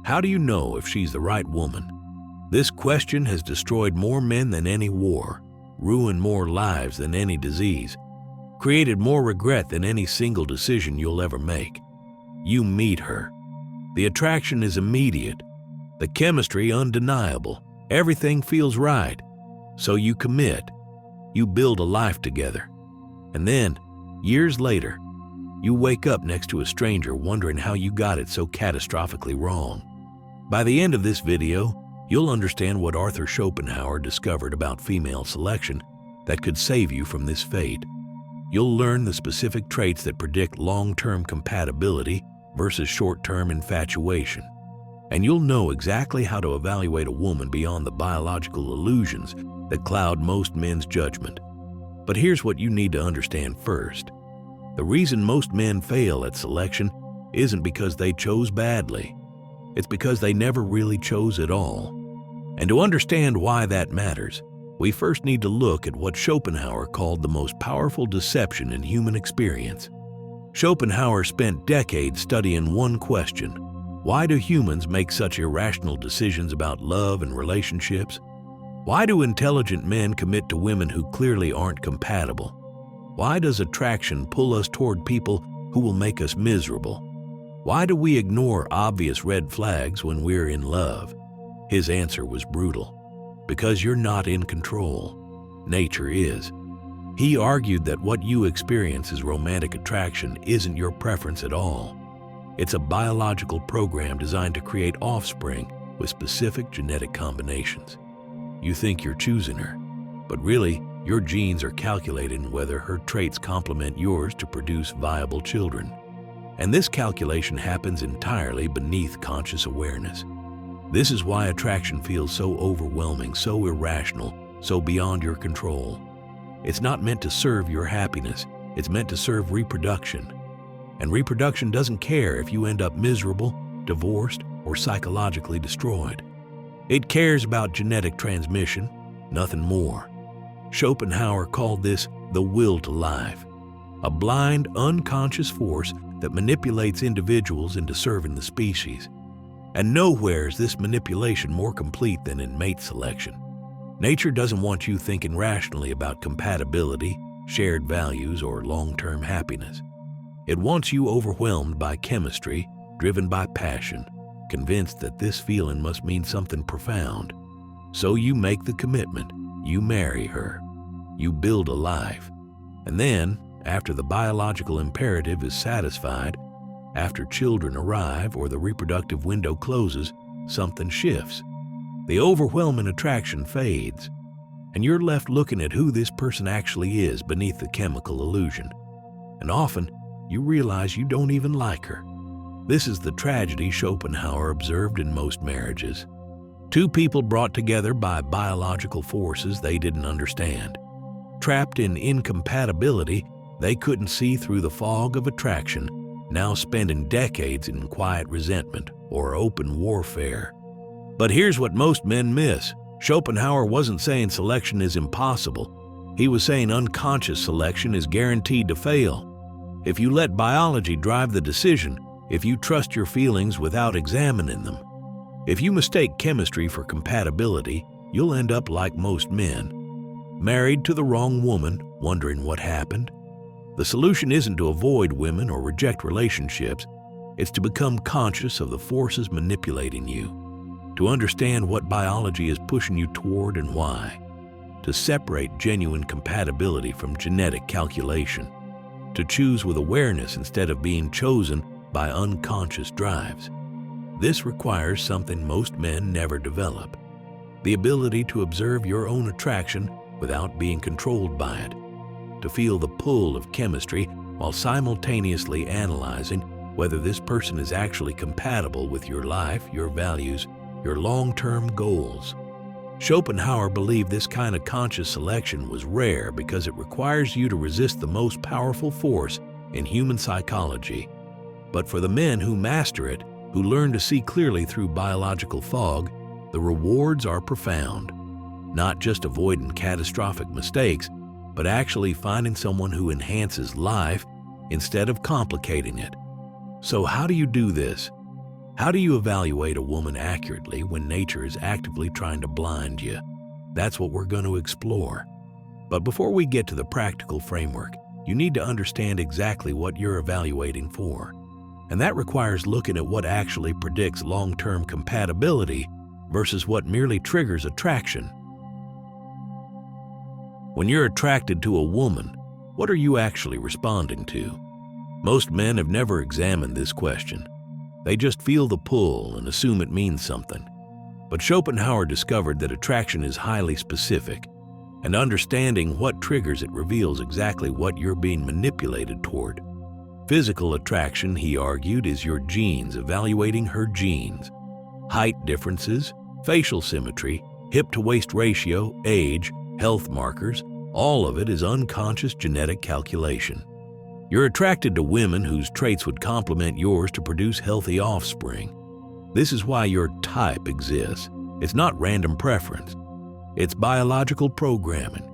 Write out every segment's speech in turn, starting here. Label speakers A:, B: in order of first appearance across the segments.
A: How do you know if she's the right woman? This question has destroyed more men than any war, ruined more lives than any disease, created more regret than any single decision you'll ever make. You meet her. The attraction is immediate, the chemistry undeniable, everything feels right. So you commit, you build a life together. And then, years later, you wake up next to a stranger wondering how you got it so catastrophically wrong. By the end of this video, you'll understand what Arthur Schopenhauer discovered about female selection that could save you from this fate. You'll learn the specific traits that predict long-term compatibility versus short-term infatuation. And you'll know exactly how to evaluate a woman beyond the biological illusions that cloud most men's judgment. But here's what you need to understand first. The reason most men fail at selection isn't because they chose badly. It's because they never really chose at all. And to understand why that matters, we first need to look at what Schopenhauer called the most powerful deception in human experience. Schopenhauer spent decades studying one question: why do humans make such irrational decisions about love and relationships? Why do intelligent men commit to women who clearly aren't compatible? Why does attraction pull us toward people who will make us miserable? Why do we ignore obvious red flags when we're in love? His answer was brutal. Because you're not in control. Nature is. He argued that what you experience as romantic attraction isn't your preference at all. It's a biological program designed to create offspring with specific genetic combinations. You think you're choosing her, but really, your genes are calculating whether her traits complement yours to produce viable children. And this calculation happens entirely beneath conscious awareness. This is why attraction feels so overwhelming, so irrational, so beyond your control. It's not meant to serve your happiness, it's meant to serve reproduction. And reproduction doesn't care if you end up miserable, divorced, or psychologically destroyed. It cares about genetic transmission, nothing more. Schopenhauer called this the will to live, a blind, unconscious force that manipulates individuals into serving the species. And nowhere is this manipulation more complete than in mate selection. Nature doesn't want you thinking rationally about compatibility, shared values, or long-term happiness. It wants you overwhelmed by chemistry, driven by passion, convinced that this feeling must mean something profound. So you make the commitment, you marry her, you build a life. And then, after the biological imperative is satisfied, after children arrive or the reproductive window closes, something shifts. The overwhelming attraction fades, and you're left looking at who this person actually is beneath the chemical illusion. And often, you realize you don't even like her. This is the tragedy Schopenhauer observed in most marriages. Two people brought together by biological forces they didn't understand. Trapped in incompatibility, they couldn't see through the fog of attraction, now spending decades in quiet resentment or open warfare. But here's what most men miss. Schopenhauer wasn't saying selection is impossible. He was saying unconscious selection is guaranteed to fail. If you let biology drive the decision, if you trust your feelings without examining them, if you mistake chemistry for compatibility, you'll end up like most men. Married to the wrong woman, wondering what happened. The solution isn't to avoid women or reject relationships. It's to become conscious of the forces manipulating you. To understand what biology is pushing you toward and why. To separate genuine compatibility from genetic calculation. To choose with awareness instead of being chosen by unconscious drives. This requires something most men never develop. The ability to observe your own attraction without being controlled by it. To feel the pull of chemistry while simultaneously analyzing whether this person is actually compatible with your life, your values, your long-term goals. Schopenhauer believed this kind of conscious selection was rare because it requires you to resist the most powerful force in human psychology. But for the men who master it, who learn to see clearly through biological fog, the rewards are profound. Not just avoiding catastrophic mistakes, but actually finding someone who enhances life instead of complicating it. So how do you do this? How do you evaluate a woman accurately when nature is actively trying to blind you? That's what we're going to explore. But before we get to the practical framework, you need to understand exactly what you're evaluating for. And that requires looking at what actually predicts long-term compatibility versus what merely triggers attraction. When you're attracted to a woman, what are you actually responding to? Most men have never examined this question. They just feel the pull and assume it means something. But Schopenhauer discovered that attraction is highly specific, and understanding what triggers it reveals exactly what you're being manipulated toward. Physical attraction, he argued, is your genes evaluating her genes. Height differences, facial symmetry, hip-to-waist ratio, age, health markers, all of it is unconscious genetic calculation. You're attracted to women whose traits would complement yours to produce healthy offspring. This is why your type exists. It's not random preference. It's biological programming.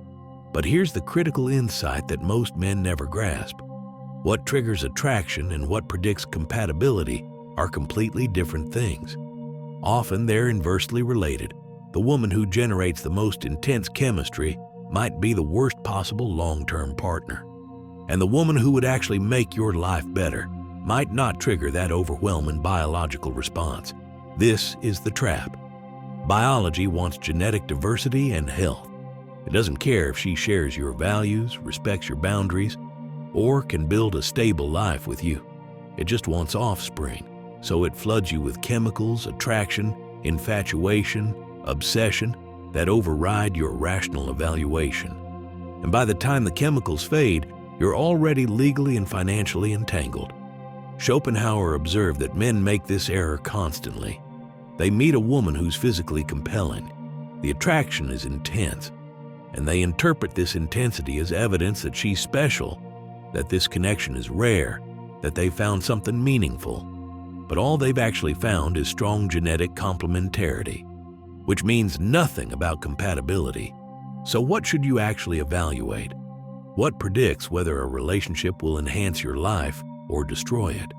A: But here's the critical insight that most men never grasp. What triggers attraction and what predicts compatibility are completely different things. Often they're inversely related. The woman who generates the most intense chemistry might be the worst possible long-term partner. And the woman who would actually make your life better might not trigger that overwhelming biological response. This is the trap. Biology wants genetic diversity and health. It doesn't care if she shares your values, respects your boundaries, or can build a stable life with you. It just wants offspring, so it floods you with chemicals, attraction, infatuation, obsession that override your rational evaluation. And by the time the chemicals fade, you're already legally and financially entangled. Schopenhauer observed that men make this error constantly. They meet a woman who's physically compelling. The attraction is intense, and they interpret this intensity as evidence that she's special, that this connection is rare, that they found something meaningful. But all they've actually found is strong genetic complementarity, which means nothing about compatibility. So what should you actually evaluate? What predicts whether a relationship will enhance your life or destroy it?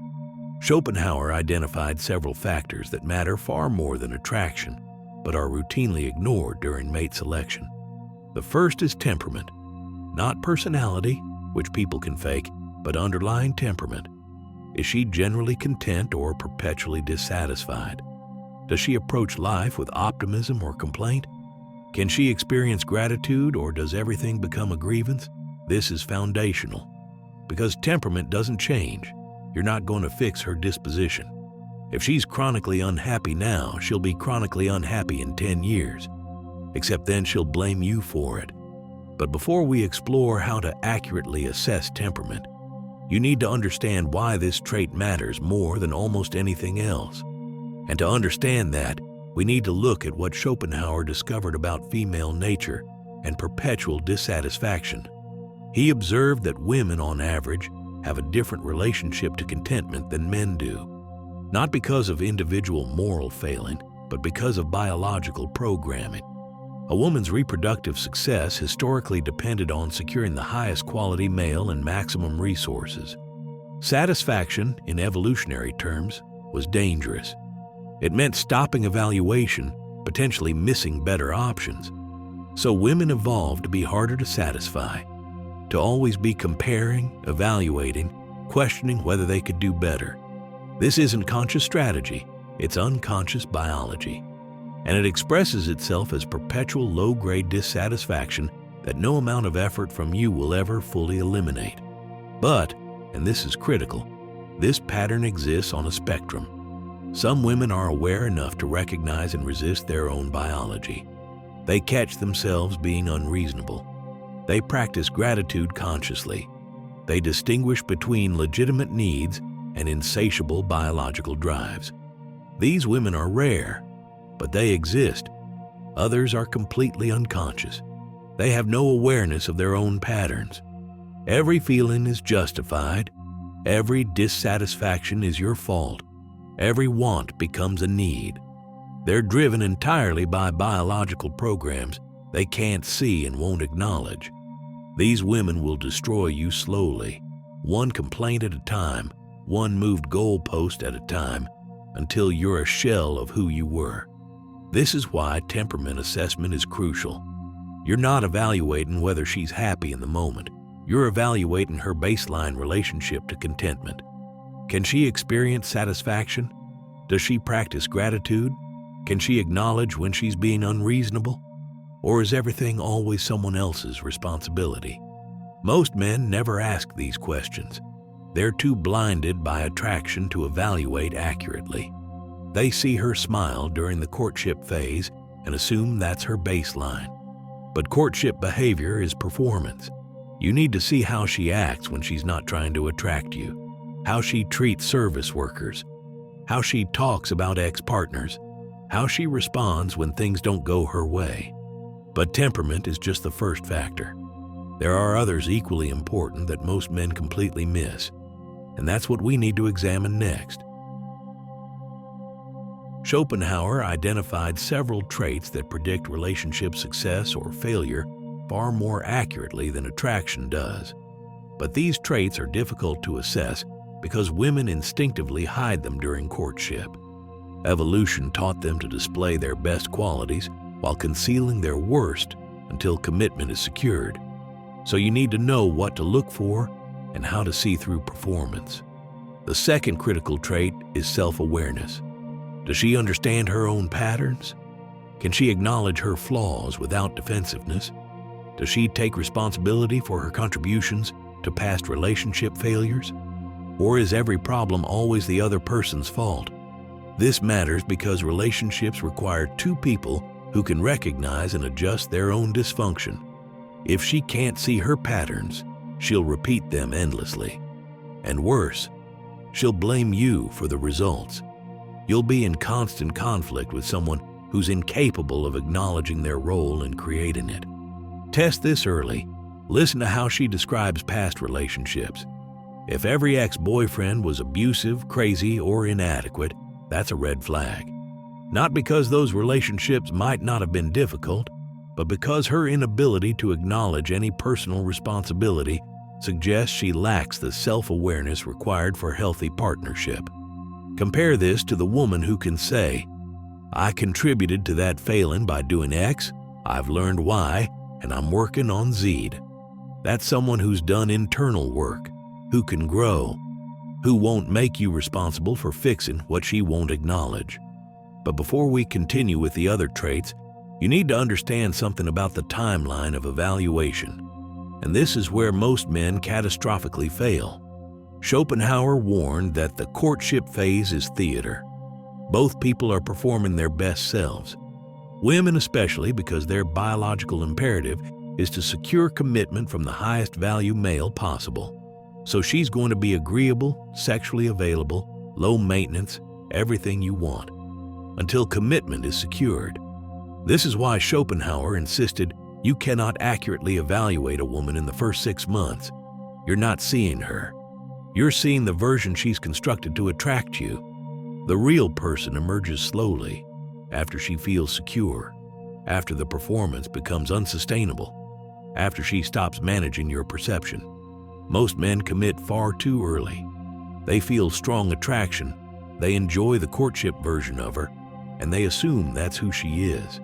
A: Schopenhauer identified several factors that matter far more than attraction, but are routinely ignored during mate selection. The first is temperament. Not personality, which people can fake, but underlying temperament. Is she generally content or perpetually dissatisfied? Does she approach life with optimism or complaint? Can she experience gratitude, or does everything become a grievance? This is foundational. Because temperament doesn't change, you're not going to fix her disposition. If she's chronically unhappy now, she'll be chronically unhappy in 10 years. Except then she'll blame you for it. But before we explore how to accurately assess temperament, you need to understand why this trait matters more than almost anything else. And to understand that, we need to look at what Schopenhauer discovered about female nature and perpetual dissatisfaction. He observed that women, on average, have a different relationship to contentment than men do. Not because of individual moral failing, but because of biological programming. A woman's reproductive success historically depended on securing the highest quality male and maximum resources. Satisfaction, in evolutionary terms, was dangerous. It meant stopping evaluation, potentially missing better options. So women evolved to be harder to satisfy, to always be comparing, evaluating, questioning whether they could do better. This isn't conscious strategy, it's unconscious biology. And it expresses itself as perpetual low-grade dissatisfaction that no amount of effort from you will ever fully eliminate. But, and this is critical, this pattern exists on a spectrum. Some women are aware enough to recognize and resist their own biology. They catch themselves being unreasonable. They practice gratitude consciously. They distinguish between legitimate needs and insatiable biological drives. These women are rare, but they exist. Others are completely unconscious. They have no awareness of their own patterns. Every feeling is justified. Every dissatisfaction is your fault. Every want becomes a need. They're driven entirely by biological programs they can't see and won't acknowledge. These women will destroy you slowly, one complaint at a time, one moved goalpost at a time, until you're a shell of who you were. This is why temperament assessment is crucial. You're not evaluating whether she's happy in the moment. You're evaluating her baseline relationship to contentment. Can she experience satisfaction? Does she practice gratitude? Can she acknowledge when she's being unreasonable? Or is everything always someone else's responsibility? Most men never ask these questions. They're too blinded by attraction to evaluate accurately. They see her smile during the courtship phase and assume that's her baseline. But courtship behavior is performance. You need to see how she acts when she's not trying to attract you, how she treats service workers, how she talks about ex-partners, how she responds when things don't go her way. But temperament is just the first factor. There are others equally important that most men completely miss, and that's what we need to examine next. Schopenhauer identified several traits that predict relationship success or failure far more accurately than attraction does. But these traits are difficult to assess because women instinctively hide them during courtship. Evolution taught them to display their best qualities while concealing their worst until commitment is secured. So you need to know what to look for and how to see through performance. The second critical trait is self-awareness. Does she understand her own patterns? Can she acknowledge her flaws without defensiveness? Does she take responsibility for her contributions to past relationship failures? Or is every problem always the other person's fault? This matters because relationships require two people who can recognize and adjust their own dysfunction. If she can't see her patterns, she'll repeat them endlessly. And worse, she'll blame you for the results. You'll be in constant conflict with someone who's incapable of acknowledging their role in creating it. Test this early. Listen to how she describes past relationships. If every ex-boyfriend was abusive, crazy, or inadequate, that's a red flag. Not because those relationships might not have been difficult, but because her inability to acknowledge any personal responsibility suggests she lacks the self-awareness required for healthy partnership. Compare this to the woman who can say, "I contributed to that failing by doing X, I've learned Y, and I'm working on Z." That's someone who's done internal work, who can grow, who won't make you responsible for fixing what she won't acknowledge. But before we continue with the other traits, you need to understand something about the timeline of evaluation. And this is where most men catastrophically fail. Schopenhauer warned that the courtship phase is theater. Both people are performing their best selves. Women especially, because their biological imperative is to secure commitment from the highest value male possible. So she's going to be agreeable, sexually available, low maintenance, everything you want, until commitment is secured. This is why Schopenhauer insisted you cannot accurately evaluate a woman in the first 6 months. You're not seeing her. You're seeing the version she's constructed to attract you. The real person emerges slowly, after she feels secure, after the performance becomes unsustainable, after she stops managing your perception. Most men commit far too early. They feel strong attraction, they enjoy the courtship version of her, and they assume that's who she is.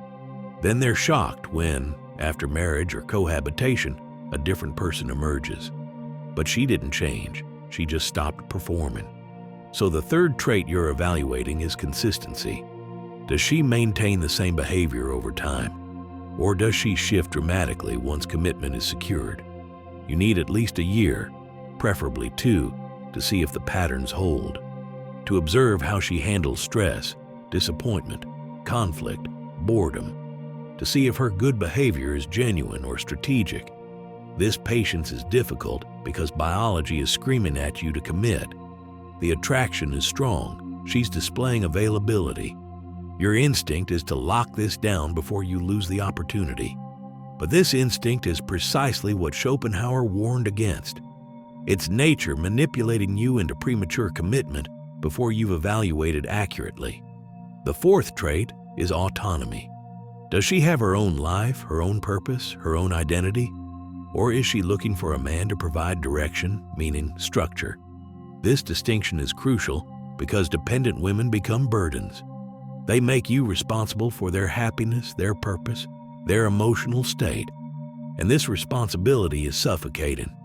A: Then they're shocked when, after marriage or cohabitation, a different person emerges. But she didn't change. She just stopped performing. So the third trait you're evaluating is consistency. Does she maintain the same behavior over time? Or does she shift dramatically once commitment is secured? You need at least a year, preferably 2, to see if the patterns hold. To observe how she handles stress, disappointment, conflict, boredom. To see if her good behavior is genuine or strategic. This patience is difficult because biology is screaming at you to commit. The attraction is strong. She's displaying availability. Your instinct is to lock this down before you lose the opportunity. But this instinct is precisely what Schopenhauer warned against. It's nature manipulating you into premature commitment before you've evaluated accurately. The fourth trait is autonomy. Does she have her own life, her own purpose, her own identity? Or is she looking for a man to provide direction, meaning structure? This distinction is crucial because dependent women become burdens. They make you responsible for their happiness, their purpose, their emotional state, and this responsibility is suffocating.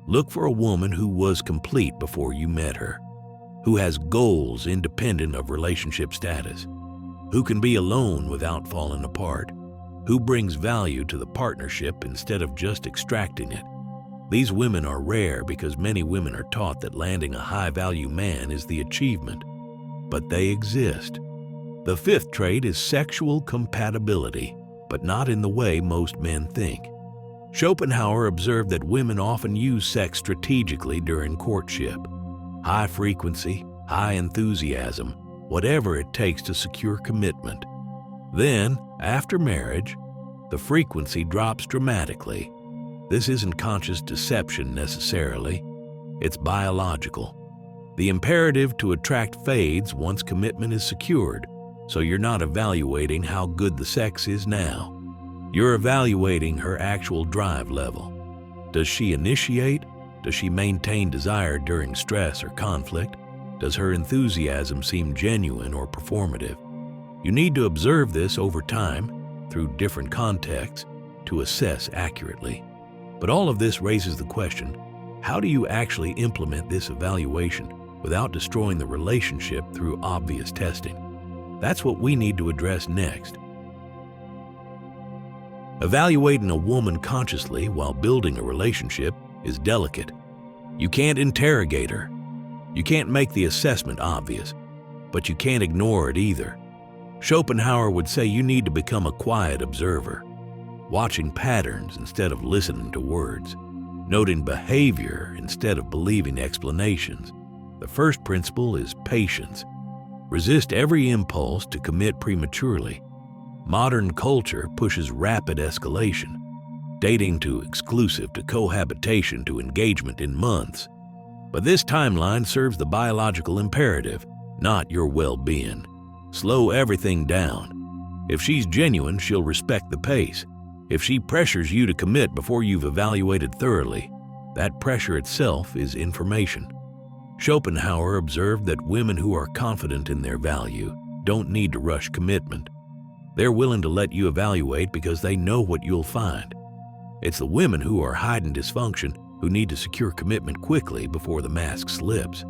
A: Look for a woman who was complete before you met her, who has goals independent of relationship status, who can be alone without falling apart, who brings value to the partnership instead of just extracting it. These women are rare because many women are taught that landing a high-value man is the achievement, but they exist. The fifth trait is sexual compatibility, but not in the way most men think. Schopenhauer observed that women often use sex strategically during courtship. High frequency, high enthusiasm, whatever it takes to secure commitment. Then, after marriage, the frequency drops dramatically. This isn't conscious deception necessarily, it's biological. The imperative to attract fades once commitment is secured, so you're not evaluating how good the sex is now. You're evaluating her actual drive level. Does she initiate? Does she maintain desire during stress or conflict? Does her enthusiasm seem genuine or performative? You need to observe this over time, through different contexts, to assess accurately. But all of this raises the question, how do you actually implement this evaluation without destroying the relationship through obvious testing? That's what we need to address next. Evaluating a woman consciously while building a relationship is delicate. You can't interrogate her. You can't make the assessment obvious, but you can't ignore it either. Schopenhauer would say you need to become a quiet observer, watching patterns instead of listening to words, noting behavior instead of believing explanations. The first principle is patience. Resist every impulse to commit prematurely. Modern culture pushes rapid escalation, dating to exclusive to cohabitation to engagement in months. But this timeline serves the biological imperative, not your well-being. Slow everything down. If she's genuine, she'll respect the pace. If she pressures you to commit before you've evaluated thoroughly, that pressure itself is information. Schopenhauer observed that women who are confident in their value don't need to rush commitment. They're willing to let you evaluate because they know what you'll find. It's the women who are hiding dysfunction who need to secure commitment quickly before the mask slips.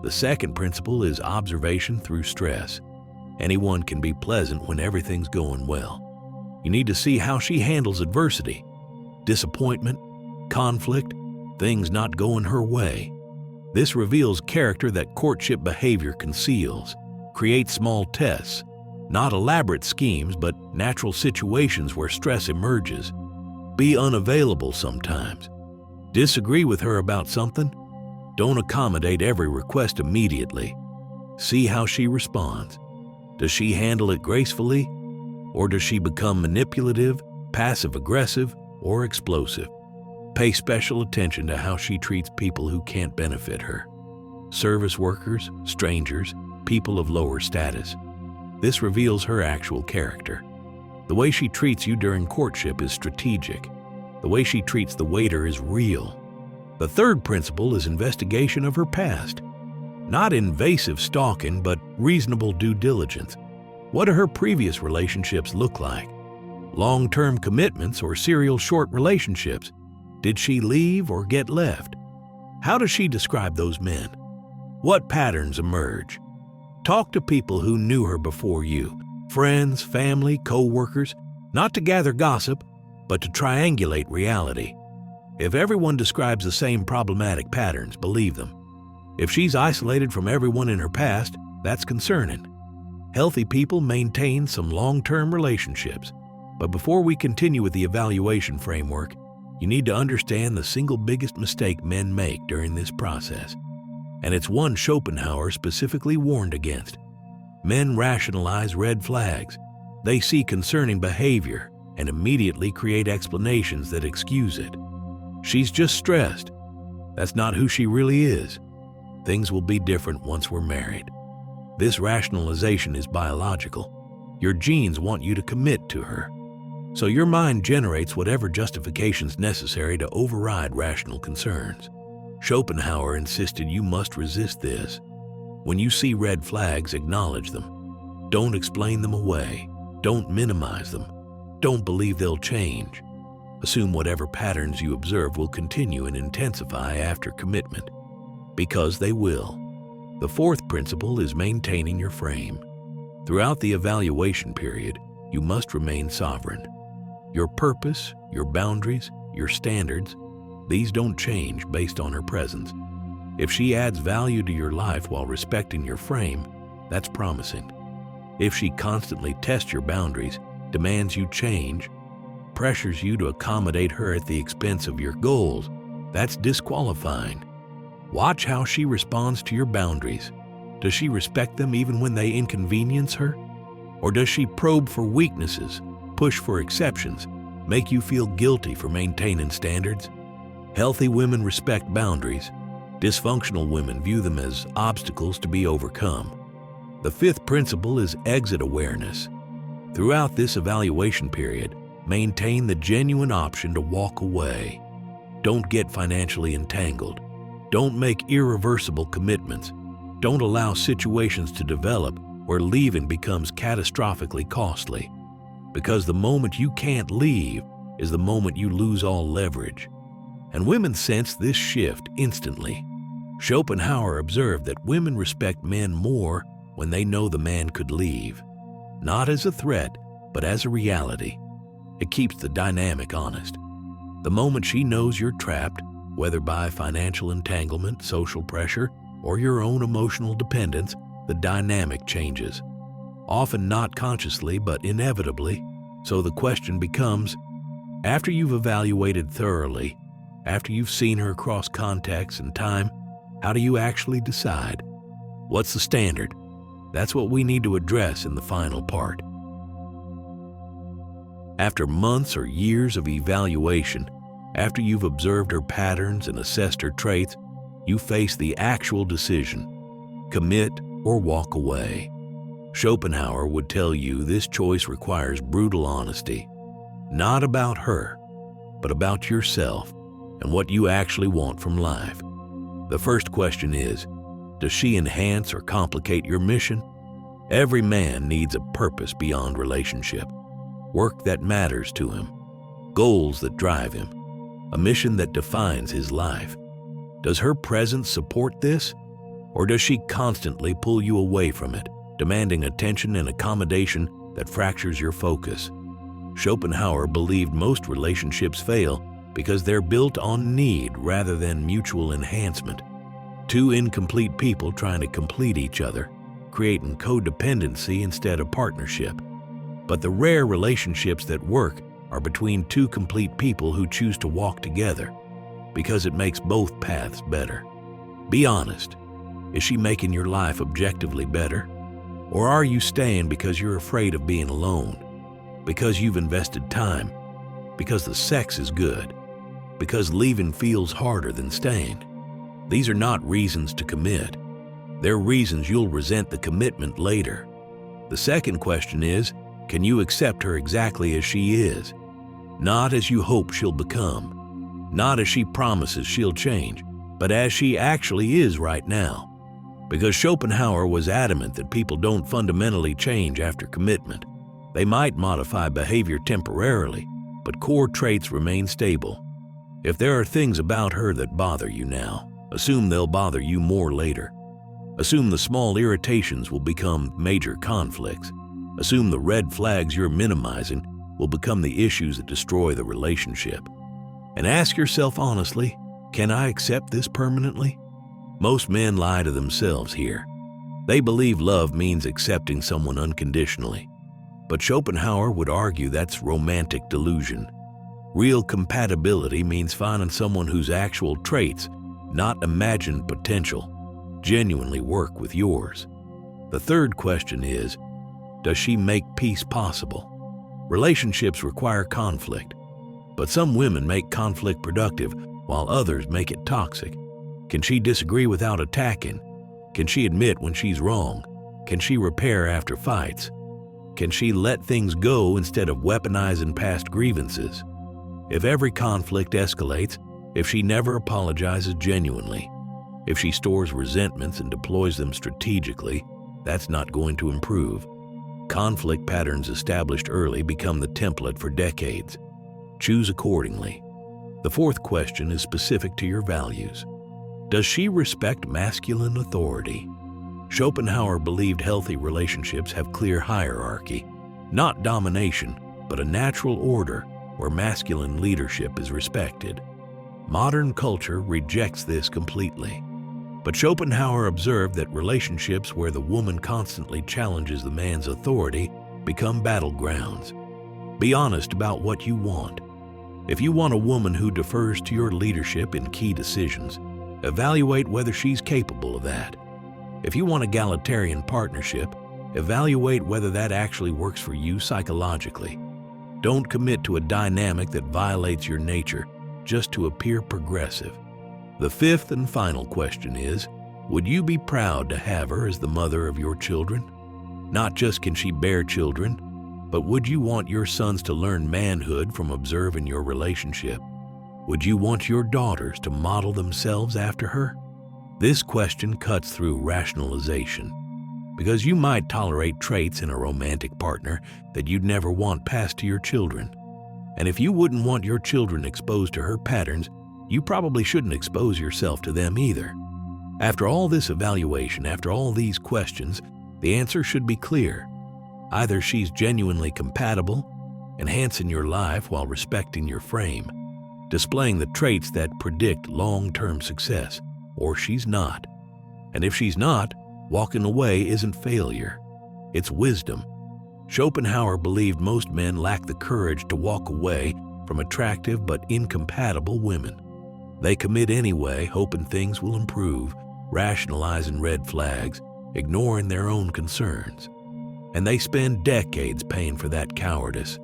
A: The second principle is observation through stress. Anyone can be pleasant when everything's going well. You need to see how she handles adversity, disappointment, conflict, things not going her way. This reveals character that courtship behavior conceals. Create small tests, not elaborate schemes, but natural situations where stress emerges. Be unavailable sometimes. Disagree with her about something? Don't accommodate every request immediately. See how she responds. Does she handle it gracefully? Or does she become manipulative, passive-aggressive, or explosive? Pay special attention to how she treats people who can't benefit her. Service workers, strangers, people of lower status. This reveals her actual character. The way she treats you during courtship is strategic. The way she treats the waiter is real. The third principle is investigation of her past. Not invasive stalking, but reasonable due diligence. What do her previous relationships look like? Long-term commitments or serial short relationships? Did she leave or get left? How does she describe those men? What patterns emerge? Talk to people who knew her before you, friends, family, co-workers, not to gather gossip, but to triangulate reality. If everyone describes the same problematic patterns, believe them. If she's isolated from everyone in her past, that's concerning. Healthy people maintain some long-term relationships, but before we continue with the evaluation framework, you need to understand the single biggest mistake men make during this process. And it's one Schopenhauer specifically warned against. Men rationalize red flags. They see concerning behavior and immediately create explanations that excuse it. She's just stressed. That's not who she really is. Things will be different once we're married. This rationalization is biological. Your genes want you to commit to her. So your mind generates whatever justifications necessary to override rational concerns. Schopenhauer insisted you must resist this. When you see red flags, acknowledge them. Don't explain them away. Don't minimize them. Don't believe they'll change. Assume whatever patterns you observe will continue and intensify after commitment, because they will. The fourth principle is maintaining your frame. Throughout the evaluation period, you must remain sovereign. Your purpose, your boundaries, your standards, these don't change based on her presence. If she adds value to your life while respecting your frame, that's promising. If she constantly tests your boundaries, demands you change, pressures you to accommodate her at the expense of your goals, that's disqualifying. Watch how she responds to your boundaries. Does she respect them even when they inconvenience her? Or does she probe for weaknesses, push for exceptions, make you feel guilty for maintaining standards? Healthy women respect boundaries. Dysfunctional women view them as obstacles to be overcome. The fifth principle is exit awareness. Throughout this evaluation period, maintain the genuine option to walk away. Don't get financially entangled. Don't make irreversible commitments. Don't allow situations to develop where leaving becomes catastrophically costly. Because the moment you can't leave is the moment you lose all leverage. And women sense this shift instantly. Schopenhauer observed that women respect men more when they know the man could leave. Not as a threat, but as a reality. It keeps the dynamic honest. The moment she knows you're trapped, whether by financial entanglement, social pressure, or your own emotional dependence, the dynamic changes. Often not consciously, but inevitably. So the question becomes, after you've evaluated thoroughly, after you've seen her across context and time, how do you actually decide? What's the standard? That's what we need to address in the final part. After months or years of evaluation, after you've observed her patterns and assessed her traits, you face the actual decision: commit or walk away. Schopenhauer would tell you this choice requires brutal honesty, not about her, but about yourself and what you actually want from life. The first question is, does she enhance or complicate your mission? Every man needs a purpose beyond relationship, work that matters to him, goals that drive him, a mission that defines his life. Does her presence support this? Or does she constantly pull you away from it, demanding attention and accommodation that fractures your focus? Schopenhauer believed most relationships fail because they're built on need rather than mutual enhancement. Two incomplete people trying to complete each other, creating codependency instead of partnership. But the rare relationships that work are between two complete people who choose to walk together, because it makes both paths better. Be honest. Is she making your life objectively better? Or are you staying because you're afraid of being alone? Because you've invested time? Because the sex is good? Because leaving feels harder than staying? These are not reasons to commit. They're reasons you'll resent the commitment later. The second question is, can you accept her exactly as she is? Not as you hope she'll become. Not as she promises she'll change, but as she actually is right now. Because Schopenhauer was adamant that people don't fundamentally change after commitment. They might modify behavior temporarily, but core traits remain stable. If there are things about her that bother you now, assume they'll bother you more later. Assume the small irritations will become major conflicts. Assume the red flags you're minimizing will become the issues that destroy the relationship. And ask yourself honestly, can I accept this permanently? Most men lie to themselves here. They believe love means accepting someone unconditionally. But Schopenhauer would argue that's romantic delusion. Real compatibility means finding someone whose actual traits, not imagined potential, genuinely work with yours. The third question is, does she make peace possible? Relationships require conflict, but some women make conflict productive while others make it toxic. Can she disagree without attacking? Can she admit when she's wrong? Can she repair after fights? Can she let things go instead of weaponizing past grievances? If every conflict escalates, if she never apologizes genuinely, If she stores resentments and deploys them strategically, that's not going to improve. Conflict patterns established early become the template for decades. Choose accordingly. The fourth question is specific to your values. Does she respect masculine authority? Schopenhauer believed healthy relationships have clear hierarchy, not domination, but a natural order where masculine leadership is respected. Modern culture rejects this completely. But Schopenhauer observed that relationships where the woman constantly challenges the man's authority become battlegrounds. Be honest about what you want. If you want a woman who defers to your leadership in key decisions, evaluate whether she's capable of that. If you want egalitarian partnership, evaluate whether that actually works for you psychologically. Don't commit to a dynamic that violates your nature just to appear progressive. The fifth and final question is, would you be proud to have her as the mother of your children? Not just can she bear children, but would you want your sons to learn manhood from observing your relationship? Would you want your daughters to model themselves after her? This question cuts through rationalization, because you might tolerate traits in a romantic partner that you'd never want passed to your children. And if you wouldn't want your children exposed to her patterns, you probably shouldn't expose yourself to them either. After all this evaluation, after all these questions, the answer should be clear. Either she's genuinely compatible, enhancing your life while respecting your frame, displaying the traits that predict long-term success, or she's not. And if she's not, walking away isn't failure, it's wisdom. Schopenhauer believed most men lack the courage to walk away from attractive but incompatible women. They commit anyway, hoping things will improve, rationalizing red flags, ignoring their own concerns. And they spend decades paying for that cowardice.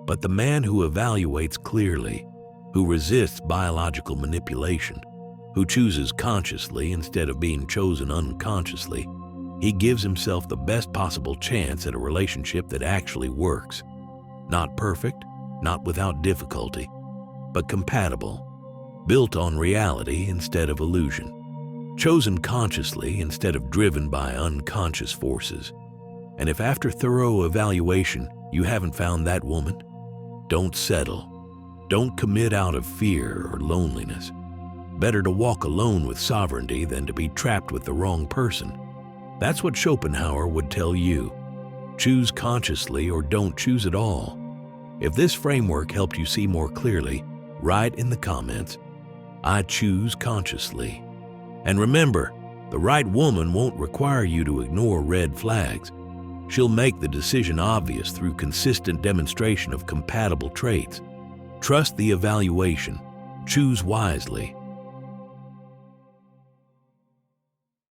A: But the man who evaluates clearly, who resists biological manipulation, who chooses consciously instead of being chosen unconsciously, he gives himself the best possible chance at a relationship that actually works. Not perfect, not without difficulty, but compatible. Built on reality instead of illusion, chosen consciously instead of driven by unconscious forces. And if after thorough evaluation you haven't found that woman, don't settle. Don't commit out of fear or loneliness. Better to walk alone with sovereignty than to be trapped with the wrong person. That's what Schopenhauer would tell you. Choose consciously or don't choose at all. If this framework helped you see more clearly, write in the comments, I choose consciously. And remember, the right woman won't require you to ignore red flags. She'll make the decision obvious through consistent demonstration of compatible traits. Trust the evaluation, choose wisely,